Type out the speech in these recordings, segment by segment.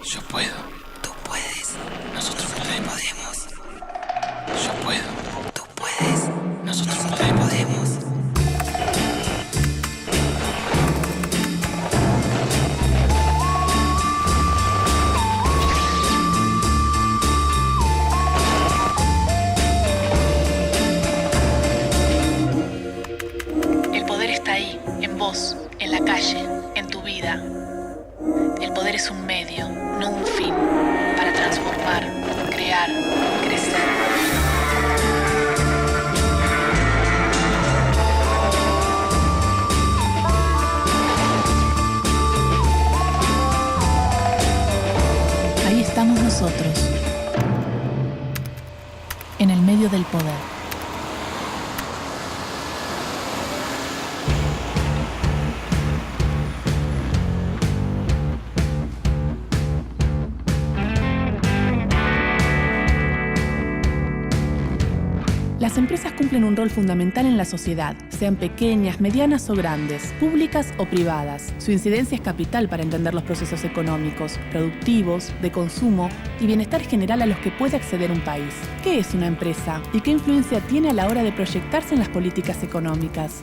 Yo puedo. Tú puedes. Nosotros también podemos. Yo puedo. Tú puedes. Nosotros también podemos. El poder está ahí, en vos, en la calle, en tu vida. El poder es un medio, no un fin, para transformar, crear, crecer. Ahí estamos nosotros, en el medio del poder. Las empresas cumplen un rol fundamental en la sociedad, sean pequeñas, medianas o grandes, públicas o privadas. Su incidencia es capital para entender los procesos económicos, productivos, de consumo y bienestar general a los que puede acceder un país. ¿Qué es una empresa y qué influencia tiene a la hora de proyectarse en las políticas económicas?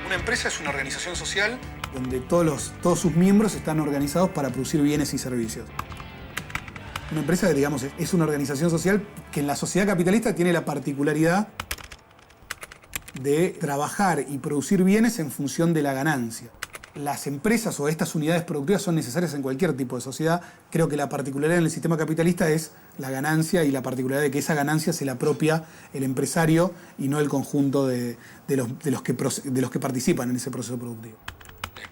Una empresa es una organización social donde todos sus miembros están organizados para producir bienes y servicios. Una empresa, digamos, es una organización social que en la sociedad capitalista tiene la particularidad de trabajar y producir bienes en función de la ganancia. Las empresas o estas unidades productivas son necesarias en cualquier tipo de sociedad. Creo que la particularidad en el sistema capitalista es la ganancia y la particularidad de que esa ganancia se la apropia el empresario y no el conjunto de los que participan en ese proceso productivo.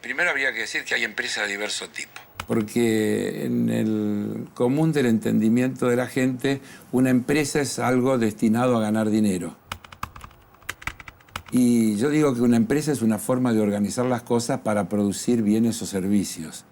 Primero habría que decir que hay empresas de diverso tipo. Porque en el común del entendimiento de la gente, una empresa es algo destinado a ganar dinero. Y yo digo que una empresa es una forma de organizar las cosas para producir bienes o servicios.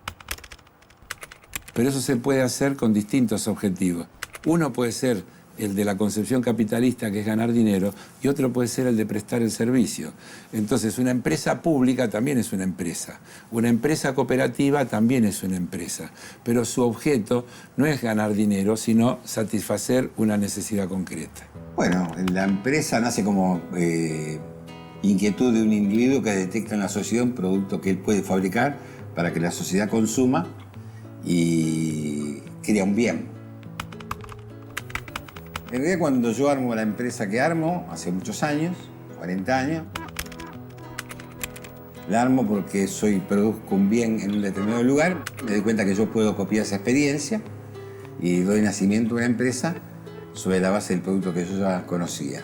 Pero eso se puede hacer con distintos objetivos. Uno puede ser el de la concepción capitalista, que es ganar dinero, y otro puede ser el de prestar el servicio. Entonces, una empresa pública también es una empresa. Una empresa cooperativa también es una empresa. Pero su objeto no es ganar dinero, sino satisfacer una necesidad concreta. Bueno, la empresa nace como inquietud de un individuo que detecta en la sociedad un producto que él puede fabricar para que la sociedad consuma y crea un bien. En realidad, cuando yo armo la empresa que armo, hace muchos años, 40 años, la armo porque produzco un bien en un determinado lugar, me doy cuenta que yo puedo copiar esa experiencia y doy nacimiento a una empresa sobre la base del producto que yo ya conocía.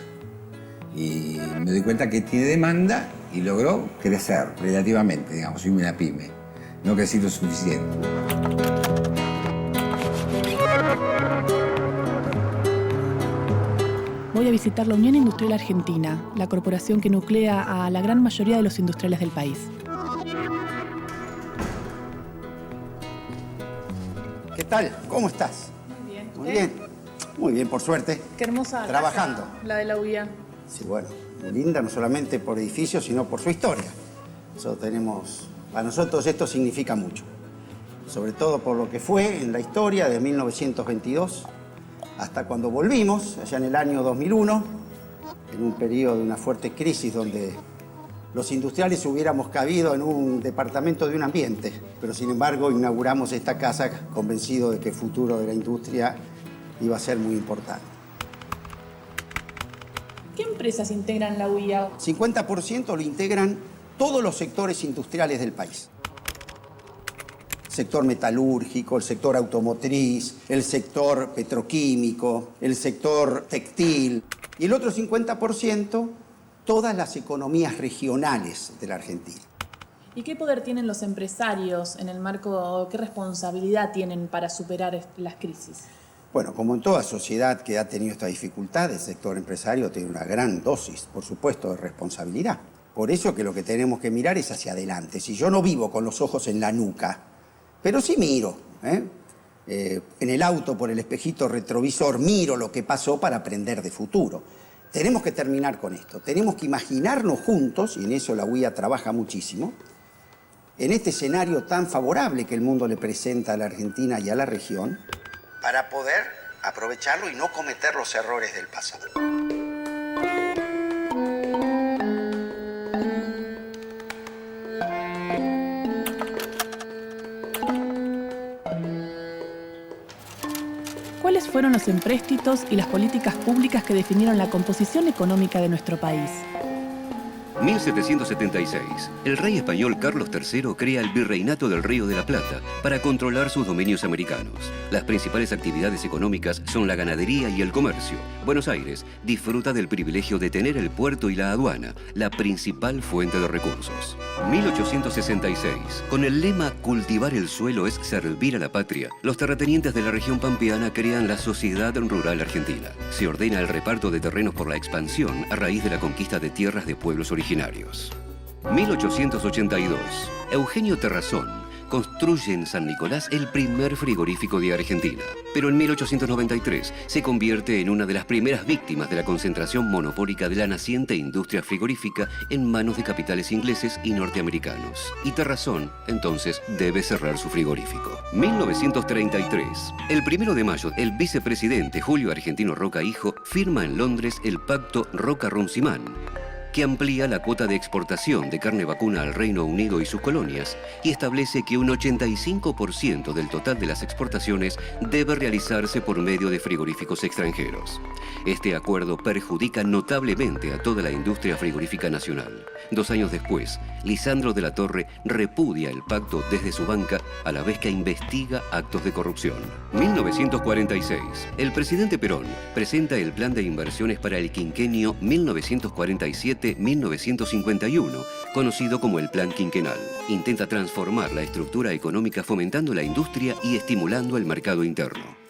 Y me doy cuenta que tiene demanda y logró crecer relativamente, digamos, soy una pyme. No crecí lo suficiente. Voy a visitar la Unión Industrial Argentina, la corporación que nuclea a la gran mayoría de los industriales del país. ¿Qué tal? ¿Cómo estás? Muy bien. Muy bien. Muy bien, por suerte. Qué hermosa Trabajando. casa, la de la UIA. Sí, bueno, muy linda no solamente por edificios, sino por su historia. Para nosotros esto significa mucho. Sobre todo por lo que fue en la historia de 1922 hasta cuando volvimos, allá en el año 2001, en un periodo de una fuerte crisis donde los industriales hubiéramos cabido en un departamento de un ambiente. Pero sin embargo inauguramos esta casa convencido de que el futuro de la industria iba a ser muy importante. ¿Qué empresas integran la UIA? 50% lo integran todos los sectores industriales del país. El sector metalúrgico, el sector automotriz, el sector petroquímico, el sector textil. Y el otro 50%, todas las economías regionales de la Argentina. ¿Y qué poder tienen los empresarios en el marco, qué responsabilidad tienen para superar las crisis? Bueno, como en toda sociedad que ha tenido esta dificultad, el sector empresario tiene una gran dosis, por supuesto, de responsabilidad. Por eso que lo que tenemos que mirar es hacia adelante. Si yo no vivo con los ojos en la nuca, pero sí miro, en el auto por el espejito retrovisor, miro lo que pasó para aprender de futuro. Tenemos que terminar con esto. Tenemos que imaginarnos juntos, y en eso la UIA trabaja muchísimo, en este escenario tan favorable que el mundo le presenta a la Argentina y a la región, para poder aprovecharlo y no cometer los errores del pasado. ¿Cuáles fueron los empréstitos y las políticas públicas que definieron la composición económica de nuestro país? 1776. El rey español Carlos III crea el Virreinato del Río de la Plata para controlar sus dominios americanos. Las principales actividades económicas son la ganadería y el comercio. Buenos Aires disfruta del privilegio de tener el puerto y la aduana, la principal fuente de recursos. 1866. Con el lema "Cultivar el suelo es servir a la patria", los terratenientes de la región pampeana crean la Sociedad Rural Argentina. Se ordena el reparto de terrenos por la expansión a raíz de la conquista de tierras de pueblos originarios. 1882. Eugenio Terrazón construye en San Nicolás el primer frigorífico de Argentina. Pero en 1893 se convierte en una de las primeras víctimas de la concentración monopólica de la naciente industria frigorífica en manos de capitales ingleses y norteamericanos. Y Terrazón, entonces, debe cerrar su frigorífico. 1933. El 1 de mayo, el vicepresidente Julio Argentino Roca Hijo firma en Londres el Pacto Roca-Runciman, que amplía la cuota de exportación de carne vacuna al Reino Unido y sus colonias y establece que un 85% del total de las exportaciones debe realizarse por medio de frigoríficos extranjeros. Este acuerdo perjudica notablemente a toda la industria frigorífica nacional. 2 años después, Lisandro de la Torre repudia el pacto desde su banca a la vez que investiga actos de corrupción. 1946. El presidente Perón presenta el plan de inversiones para el quinquenio 1947-1951, conocido como el Plan Quinquenal. Intenta transformar la estructura económica fomentando la industria y estimulando el mercado interno.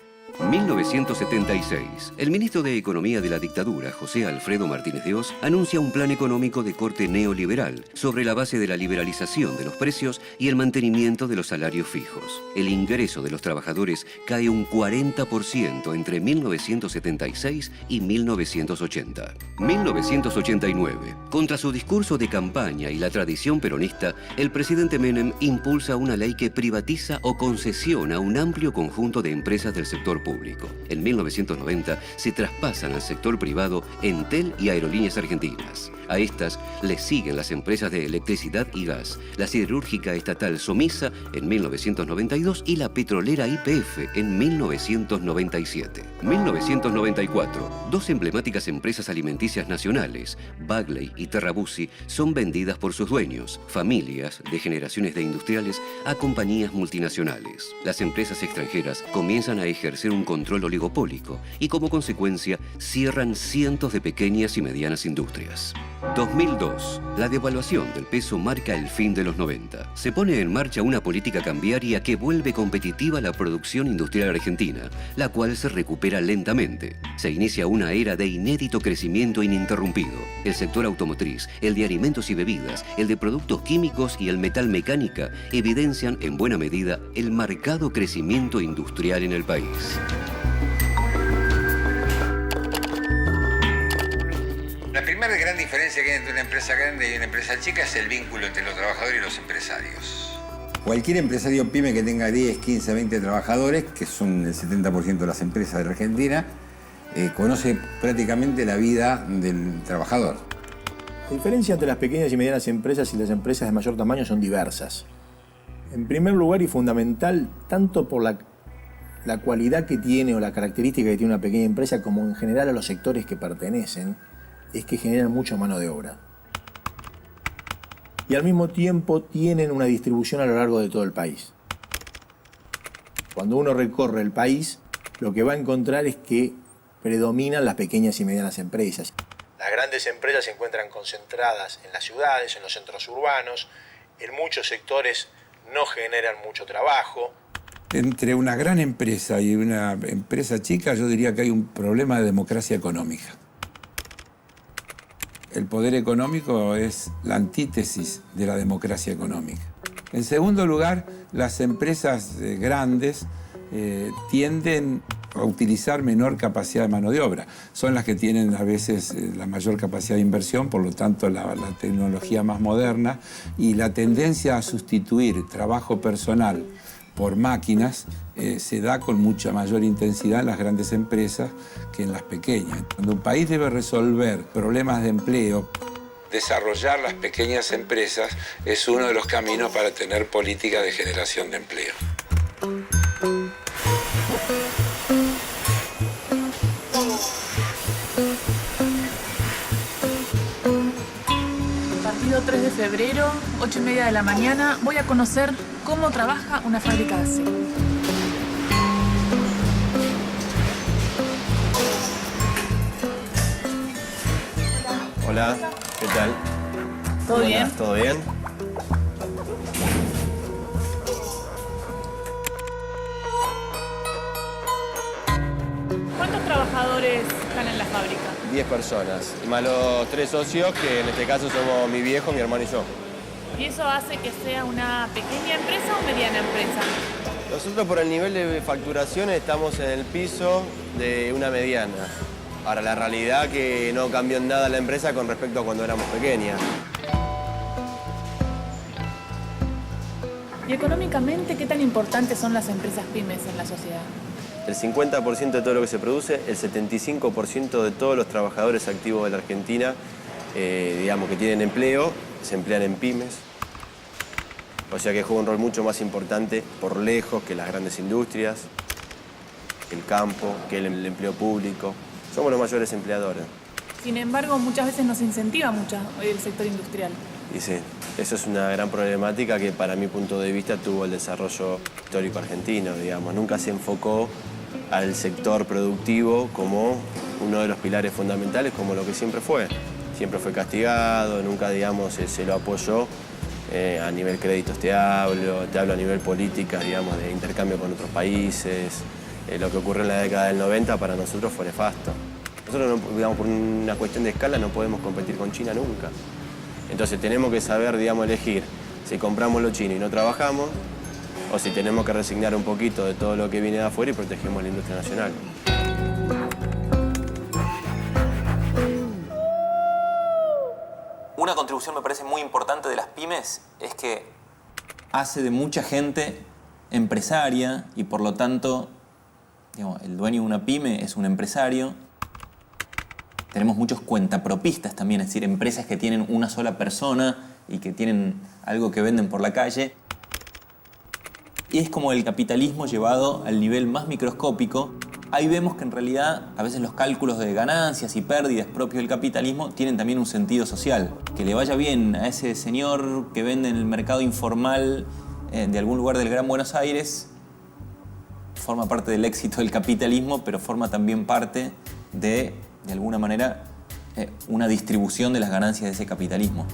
1976. El ministro de Economía de la dictadura, José Alfredo Martínez de Hoz, anuncia un plan económico de corte neoliberal sobre la base de la liberalización de los precios y el mantenimiento de los salarios fijos. El ingreso de los trabajadores cae un 40% entre 1976 y 1980. 1989. Contra su discurso de campaña y la tradición peronista, el presidente Menem impulsa una ley que privatiza o concesiona un amplio conjunto de empresas del sector público. En 1990 se traspasan al sector privado Entel y Aerolíneas Argentinas. A estas les siguen las empresas de electricidad y gas, la siderúrgica estatal Somisa en 1992 y la petrolera YPF en 1997. 1994. 2 emblemáticas empresas alimenticias nacionales, Bagley y Terrabuzzi, son vendidas por sus dueños, familias de generaciones de industriales, a compañías multinacionales. Las empresas extranjeras comienzan a ejercer un control oligopólico y como consecuencia cierran cientos de pequeñas y medianas industrias. 2002. La devaluación del peso marca el fin de los 90. Se pone en marcha una política cambiaria que vuelve competitiva la producción industrial argentina, la cual se recupera lentamente. Se inicia una era de inédito crecimiento ininterrumpido. El sector automotriz, el de alimentos y bebidas, el de productos químicos y el metal mecánica evidencian en buena medida el marcado crecimiento industrial en el país. La primera gran diferencia que hay entre una empresa grande y una empresa chica es el vínculo entre los trabajadores y los empresarios. Cualquier empresario pyme que tenga 10, 15, 20 trabajadores, que son el 70% de las empresas de la Argentina, conoce prácticamente la vida del trabajador. La diferencia entre las pequeñas y medianas empresas y las empresas de mayor tamaño son diversas. En primer lugar y fundamental, tanto por la cualidad que tiene o la característica que tiene una pequeña empresa como en general a los sectores que pertenecen, es que generan mucha mano de obra. Y al mismo tiempo tienen una distribución a lo largo de todo el país. Cuando uno recorre el país, lo que va a encontrar es que predominan las pequeñas y medianas empresas. Las grandes empresas se encuentran concentradas en las ciudades, en los centros urbanos, en muchos sectores no generan mucho trabajo. Entre una gran empresa y una empresa chica, yo diría que hay un problema de democracia económica. El poder económico es la antítesis de la democracia económica. En segundo lugar, las empresas grandes tienden a utilizar menor capacidad de mano de obra. Son las que tienen a veces la mayor capacidad de inversión, por lo tanto la tecnología más moderna, y la tendencia a sustituir trabajo personal por máquinas se da con mucha mayor intensidad en las grandes empresas que en las pequeñas. Cuando un país debe resolver problemas de empleo, desarrollar las pequeñas empresas es uno de los caminos para tener política de generación de empleo. Partido 3 de febrero, 8:30 de la mañana, voy a conocer cómo trabaja una fábrica de acero. Hola, ¿qué tal? ¿Todo bien? Hola, ¿todo bien? ¿Cuántos trabajadores están en la fábrica? 10 personas, y más los 3 socios, que en este caso somos mi viejo, mi hermano y yo. ¿Y eso hace que sea una pequeña empresa o mediana empresa? Nosotros por el nivel de facturación estamos en el piso de una mediana. Ahora, la realidad que no cambió en nada la empresa con respecto a cuando éramos pequeñas. Y económicamente, ¿qué tan importantes son las empresas pymes en la sociedad? El 50% de todo lo que se produce, el 75% de todos los trabajadores activos de la Argentina, digamos que tienen empleo, se emplean en pymes. O sea que juega un rol mucho más importante por lejos que las grandes industrias, que el campo, que el empleo público. Somos los mayores empleadores. Sin embargo, muchas veces no se incentiva mucho el sector industrial. Y sí, eso es una gran problemática que para mi punto de vista tuvo el desarrollo histórico argentino, digamos. Nunca se enfocó al sector productivo como uno de los pilares fundamentales, como lo que siempre fue. Siempre fue castigado, nunca, digamos, se lo apoyó a nivel créditos te hablo a nivel política, digamos, de intercambio con otros países. Lo que ocurrió en la década del 90 para nosotros fue nefasto. Nosotros, digamos, por una cuestión de escala no podemos competir con China nunca. Entonces tenemos que saber, digamos, elegir si compramos lo chino y no trabajamos, o si tenemos que resignar un poquito de todo lo que viene de afuera y protegemos la industria nacional. Una contribución me parece muy importante de las pymes es que hace de mucha gente empresaria y por lo tanto, digamos, el dueño de una pyme es un empresario. Tenemos muchos cuentapropistas también, es decir, empresas que tienen una sola persona y que tienen algo que venden por la calle. Y es como el capitalismo llevado al nivel más microscópico. Ahí vemos que en realidad a veces los cálculos de ganancias y pérdidas propios del capitalismo tienen también un sentido social. Que le vaya bien a ese señor que vende en el mercado informal de algún lugar del Gran Buenos Aires forma parte del éxito del capitalismo, pero forma también parte de alguna manera, una distribución de las ganancias de ese capitalismo.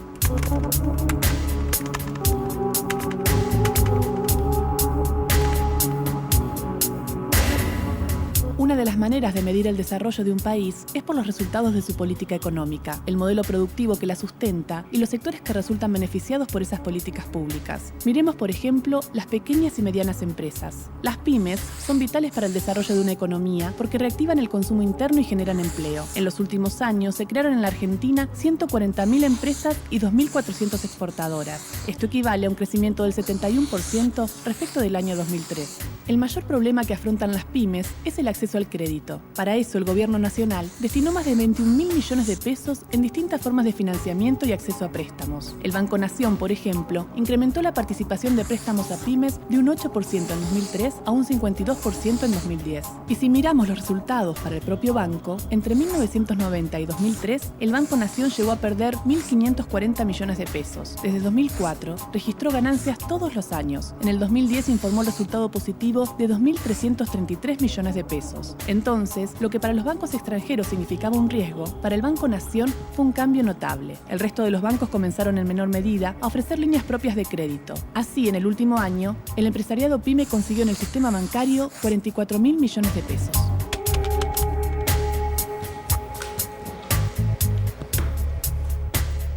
Una de las maneras de medir el desarrollo de un país es por los resultados de su política económica, el modelo productivo que la sustenta y los sectores que resultan beneficiados por esas políticas públicas. Miremos, por ejemplo, las pequeñas y medianas empresas. Las pymes son vitales para el desarrollo de una economía porque reactivan el consumo interno y generan empleo. En los últimos años se crearon en la Argentina 140.000 empresas y 2.400 exportadoras. Esto equivale a un crecimiento del 71% respecto del año 2003. El mayor problema que afrontan las pymes es el acceso al crédito. Para eso, el gobierno nacional destinó más de 21.000 millones de pesos en distintas formas de financiamiento y acceso a préstamos. El Banco Nación, por ejemplo, incrementó la participación de préstamos a pymes de un 8% en 2003 a un 52% en 2010. Y si miramos los resultados para el propio banco, entre 1990 y 2003, el Banco Nación llegó a perder 1.540 millones de pesos. Desde 2004, registró ganancias todos los años. En el 2010 informó resultado positivo de 2.333 millones de pesos. Entonces, lo que para los bancos extranjeros significaba un riesgo, para el Banco Nación fue un cambio notable. El resto de los bancos comenzaron en menor medida a ofrecer líneas propias de crédito. Así, en el último año, el empresariado pyme consiguió en el sistema bancario 44.000 millones de pesos.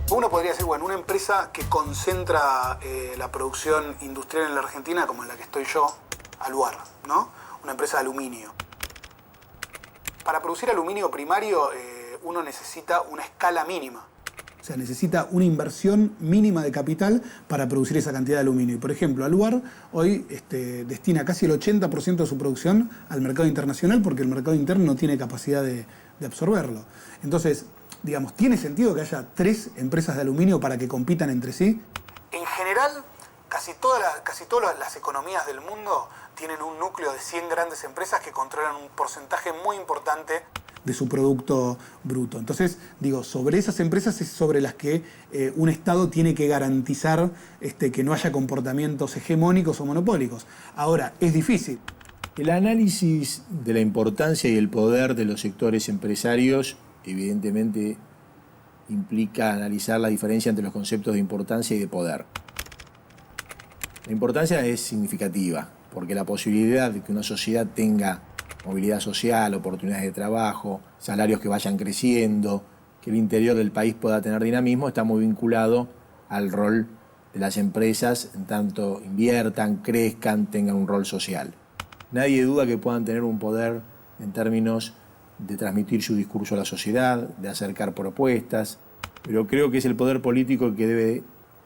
Uno podría decir, bueno, una empresa que concentra la producción industrial en la Argentina, como en la que estoy yo, Aluar, ¿no? Una empresa de aluminio. Para producir aluminio primario uno necesita una escala mínima. O sea, necesita una inversión mínima de capital para producir esa cantidad de aluminio. Y, por ejemplo, Aluar hoy destina casi el 80% de su producción al mercado internacional porque el mercado interno no tiene capacidad de absorberlo. Entonces, digamos, ¿tiene sentido que haya 3 empresas de aluminio para que compitan entre sí? En general, casi todas las economías del mundo tienen un núcleo de 100 grandes empresas que controlan un porcentaje muy importante de su producto bruto. Entonces, digo, sobre esas empresas es sobre las que un Estado tiene que garantizar que no haya comportamientos hegemónicos o monopólicos. Ahora, es difícil. El análisis de la importancia y el poder de los sectores empresarios, evidentemente, implica analizar la diferencia entre los conceptos de importancia y de poder. La importancia es significativa, porque la posibilidad de que una sociedad tenga movilidad social, oportunidades de trabajo, salarios que vayan creciendo, que el interior del país pueda tener dinamismo, está muy vinculado al rol de las empresas, en tanto inviertan, crezcan, tengan un rol social. Nadie duda que puedan tener un poder en términos de transmitir su discurso a la sociedad, de acercar propuestas, pero creo que es el poder político el que debe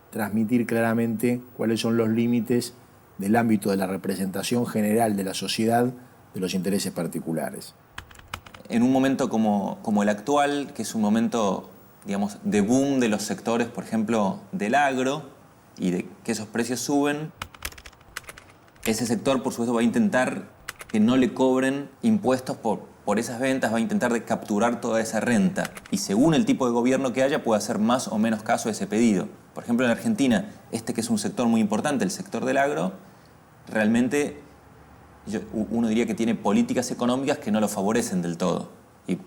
transmitir claramente cuáles son los límites del ámbito de la representación general de la sociedad de los intereses particulares. En un momento como el actual, que es un momento, digamos, de boom de los sectores, por ejemplo, del agro, y de que esos precios suben, ese sector, por supuesto, va a intentar que no le cobren impuestos por esas ventas, va a intentar de capturar toda esa renta. Y según el tipo de gobierno que haya, puede hacer más o menos caso a ese pedido. Por ejemplo, en Argentina, que es un sector muy importante, el sector del agro, realmente uno diría que tiene políticas económicas que no lo favorecen del todo. Y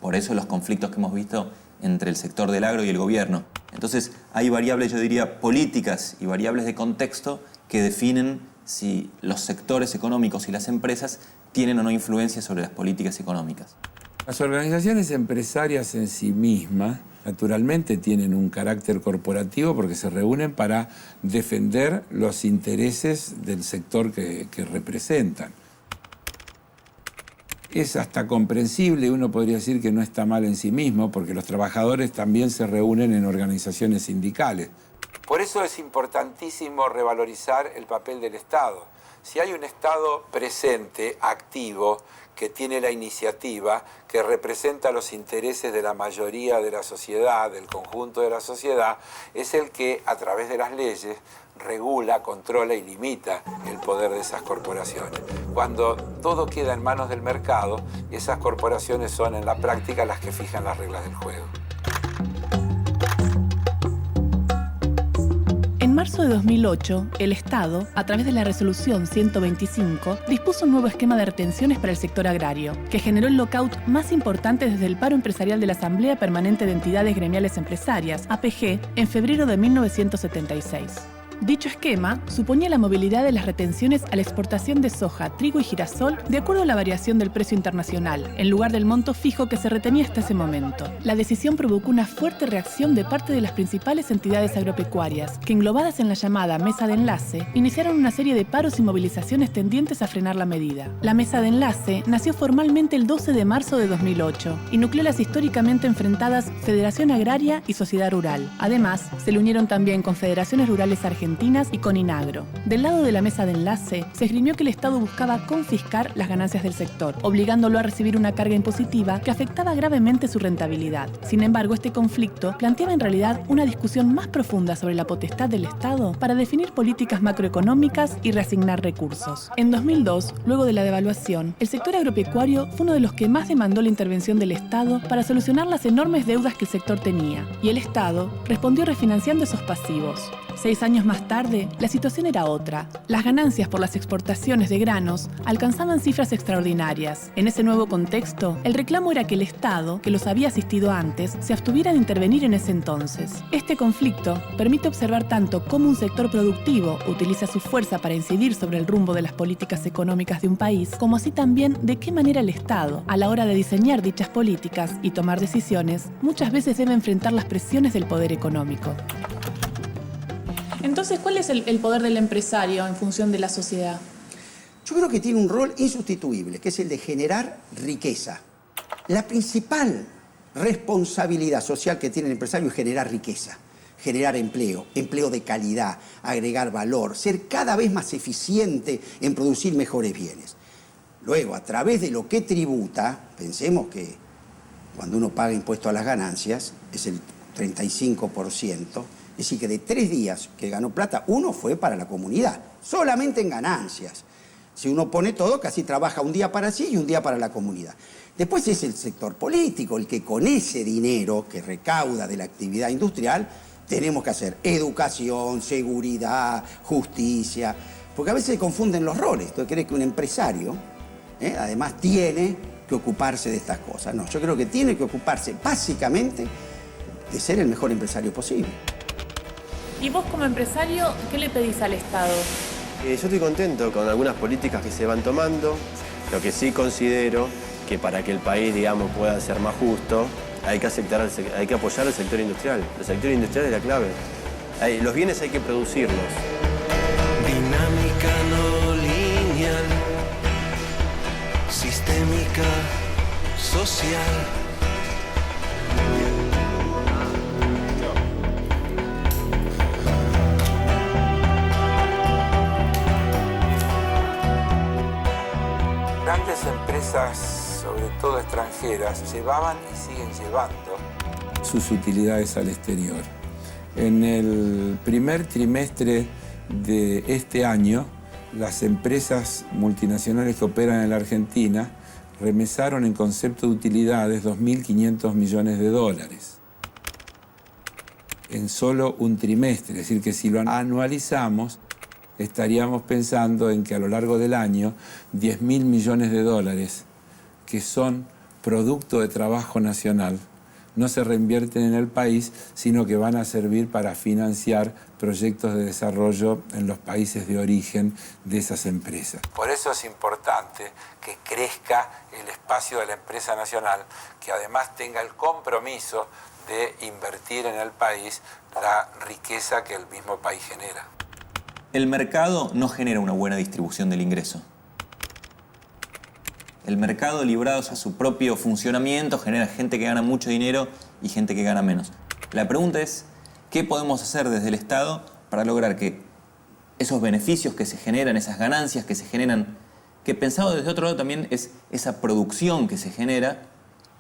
por eso los conflictos que hemos visto entre el sector del agro y el gobierno. Entonces, hay variables, yo diría, políticas y variables de contexto que definen si los sectores económicos y las empresas tienen o no influencia sobre las políticas económicas. Las organizaciones empresarias en sí mismas, naturalmente, tienen un carácter corporativo porque se reúnen para defender los intereses del sector que representan. Es hasta comprensible, uno podría decir que no está mal en sí mismo, porque los trabajadores también se reúnen en organizaciones sindicales. Por eso es importantísimo revalorizar el papel del Estado. Si hay un Estado presente, activo, que tiene la iniciativa, que representa los intereses de la mayoría de la sociedad, del conjunto de la sociedad, es el que, a través de las leyes, regula, controla y limita el poder de esas corporaciones. Cuando todo queda en manos del mercado, esas corporaciones son en la práctica las que fijan las reglas del juego. En marzo de 2008, el Estado, a través de la Resolución 125, dispuso un nuevo esquema de retenciones para el sector agrario, que generó el lockout más importante desde el paro empresarial de la Asamblea Permanente de Entidades Gremiales Empresarias, APG, en febrero de 1976. Dicho esquema suponía la movilidad de las retenciones a la exportación de soja, trigo y girasol de acuerdo a la variación del precio internacional, en lugar del monto fijo que se retenía hasta ese momento. La decisión provocó una fuerte reacción de parte de las principales entidades agropecuarias, que, englobadas en la llamada Mesa de Enlace, iniciaron una serie de paros y movilizaciones tendientes a frenar la medida. La Mesa de Enlace nació formalmente el 12 de marzo de 2008 y nucleó las históricamente enfrentadas Federación Agraria y Sociedad Rural. Además, se le unieron también Confederaciones Rurales Argentinas y Coninagro. Del lado de la Mesa de Enlace, se esgrimió que el Estado buscaba confiscar las ganancias del sector, obligándolo a recibir una carga impositiva que afectaba gravemente su rentabilidad. Sin embargo, este conflicto planteaba en realidad una discusión más profunda sobre la potestad del Estado para definir políticas macroeconómicas y reasignar recursos. En 2002, luego de la devaluación, el sector agropecuario fue uno de los que más demandó la intervención del Estado para solucionar las enormes deudas que el sector tenía, y el Estado respondió refinanciando esos pasivos. 6 años más tarde, la situación era otra. Las ganancias por las exportaciones de granos alcanzaban cifras extraordinarias. En ese nuevo contexto, el reclamo era que el Estado, que los había asistido antes, se abstuviera de intervenir en ese entonces. Este conflicto permite observar tanto cómo un sector productivo utiliza su fuerza para incidir sobre el rumbo de las políticas económicas de un país, como así también de qué manera el Estado, a la hora de diseñar dichas políticas y tomar decisiones, muchas veces debe enfrentar las presiones del poder económico. Entonces, ¿cuál es el poder del empresario en función de la sociedad? Yo creo que tiene un rol insustituible, que es el de generar riqueza. La principal responsabilidad social que tiene el empresario es generar riqueza, generar empleo, empleo de calidad, agregar valor, ser cada vez más eficiente en producir mejores bienes. Luego, a través de lo que tributa, pensemos que cuando uno paga impuesto a las ganancias, es el 35%, es decir, que de 3 días que ganó plata, 1 fue para la comunidad, solamente en ganancias. Si uno pone todo, casi trabaja un día para sí y un día para la comunidad. Después es el sector político, el que con ese dinero que recauda de la actividad industrial, tenemos que hacer educación, seguridad, justicia, porque a veces se confunden los roles. Entonces cree que un empresario, además, tiene que ocuparse de estas cosas. No, yo creo que tiene que ocuparse básicamente de ser el mejor empresario posible. ¿Y vos como empresario, qué le pedís al Estado? Yo estoy contento con algunas políticas que se van tomando. Lo que sí considero que para que el país, digamos, pueda ser más justo, hay que apoyar al sector industrial. El sector industrial es la clave. Los bienes hay que producirlos. Dinámica no lineal, sistémica, social. Grandes empresas, sobre todo extranjeras, llevaban y siguen llevando sus utilidades al exterior. En el primer trimestre de este año, las empresas multinacionales que operan en la Argentina remesaron en concepto de utilidades 2.500 millones de dólares. En solo un trimestre, es decir, que si lo anualizamos, estaríamos pensando en que a lo largo del año 10.000 millones de dólares, que son producto de trabajo nacional, no se reinvierten en el país, sino que van a servir para financiar proyectos de desarrollo en los países de origen de esas empresas. Por eso es importante que crezca el espacio de la empresa nacional, que además tenga el compromiso de invertir en el país la riqueza que el mismo país genera. El mercado no genera una buena distribución del ingreso. El mercado, librado a su propio funcionamiento, genera gente que gana mucho dinero y gente que gana menos. La pregunta es, ¿qué podemos hacer desde el Estado para lograr que esos beneficios que se generan, esas ganancias que se generan, que pensado desde otro lado también es esa producción que se genera,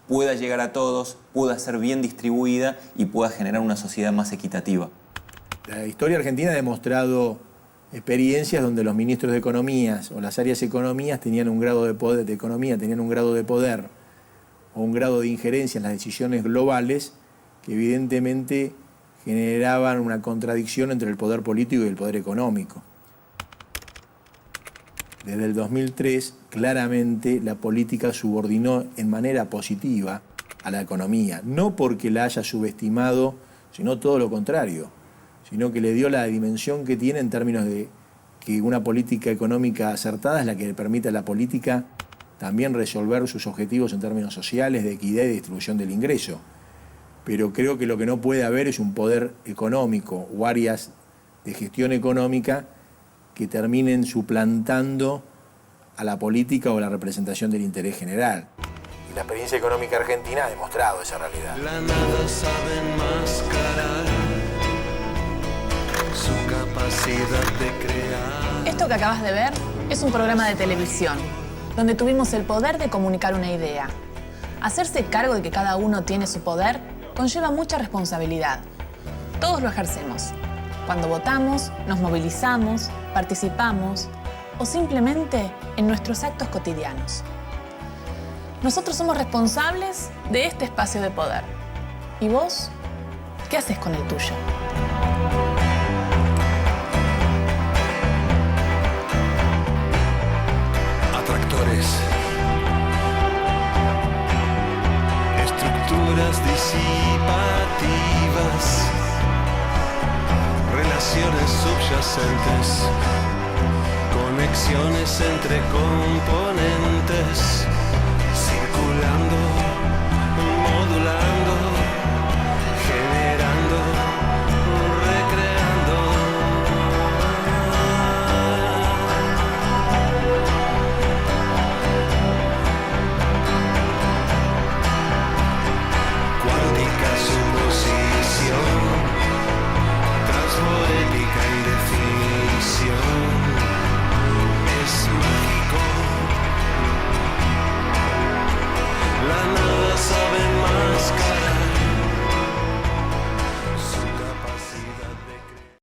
pueda llegar a todos, pueda ser bien distribuida y pueda generar una sociedad más equitativa? La historia argentina ha demostrado experiencias donde los ministros de economías o las áreas economías tenían un grado de poder, o un grado de injerencia en las decisiones globales que evidentemente generaban una contradicción entre el poder político y el poder económico. Desde el 2003, claramente la política subordinó en manera positiva a la economía, no porque la haya subestimado, sino todo lo contrario, sino que le dio la dimensión que tiene en términos de que una política económica acertada es la que le permite a la política también resolver sus objetivos en términos sociales, de equidad y de distribución del ingreso. Pero creo que lo que no puede haber es un poder económico o áreas de gestión económica que terminen suplantando a la política o la representación del interés general. Y la experiencia económica argentina ha demostrado esa realidad. La nada sabe enmascarar su capacidad de crear. Esto que acabas de ver es un programa de televisión, donde tuvimos el poder de comunicar una idea. Hacerse cargo de que cada uno tiene su poder conlleva mucha responsabilidad. Todos lo ejercemos. Cuando votamos, nos movilizamos, participamos o simplemente en nuestros actos cotidianos. Nosotros somos responsables de este espacio de poder. ¿Y vos? ¿Qué haces con el tuyo? Atractores. Estructuras disipativas. Relaciones subyacentes. Conexiones entre componentes. Circulando.